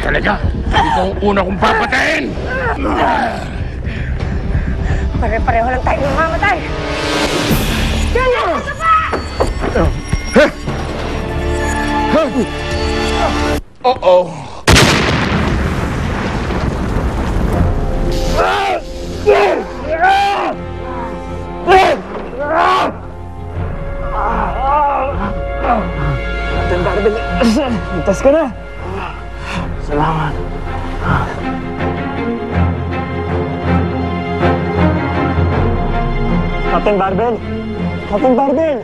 talaga. Ikaw ang una kong papatayin! Pare-pareho lang tayo mamamatay! Kaya! Uh-oh! Captain Barbel, ligtas ka na. Salamat. Captain Barbel! Captain Barbel!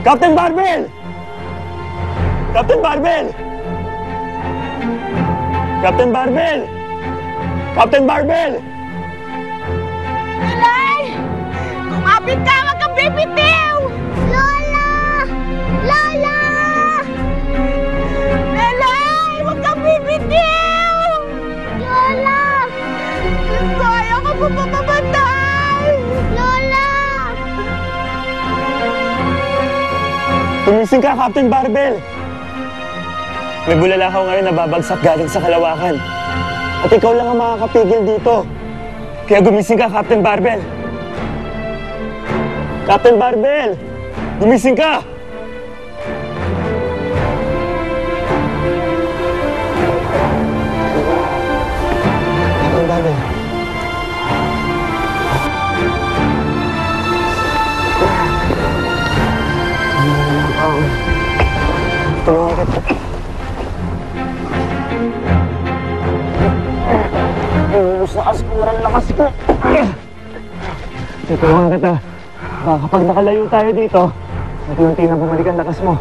Captain Barbel! Captain Barbel! Captain Barbel! Captain Barbel! Alay! Kumapit ka! Huwag kang bibitiw! Lola! Lola! Alay! Huwag kang bibitiw! Lola! Kaya ka po mamamatay! Lola! Tumising ka, Captain Barbel! May bulalakaw ngayon na babagsak galing sa kalawakan. At ikaw lang ang makakapigil dito. Kaya gumising ka, Captain Barbel! Captain Barbel! Gumising ka! Captain Barbel! Tulungan kita. Ubus na kasi kurang lakas ko. Tulungan kita. Kapag nakalayo tayo dito, unti-unti na bumalik ang lakas mo.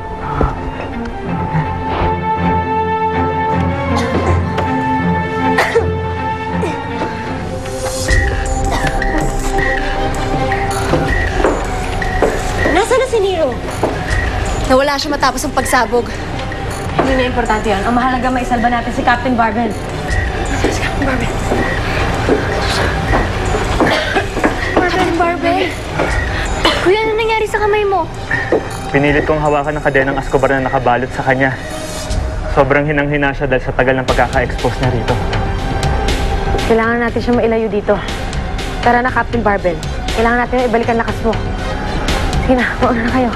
Nasaan na si Nero? Nawala siya matapos ang pagsabog. Hindi na importante yan. Ang mahalaga maisalba natin si Captain Barbel. Si Captain Barbel. Captain Barbel? Kuya, ano nangyari sa kamay mo? Pinilit kong hawakan ng kadenang Escobar na nakabalot sa kanya. Sobrang hinang-hina siya dahil sa tagal ng pagkaka-expose niya rito. Kailangan natin siya mailayo dito. Tara na, Captain Barbel. Kailangan natin ibalik ang lakas mo. Sige na, mauna na kayo.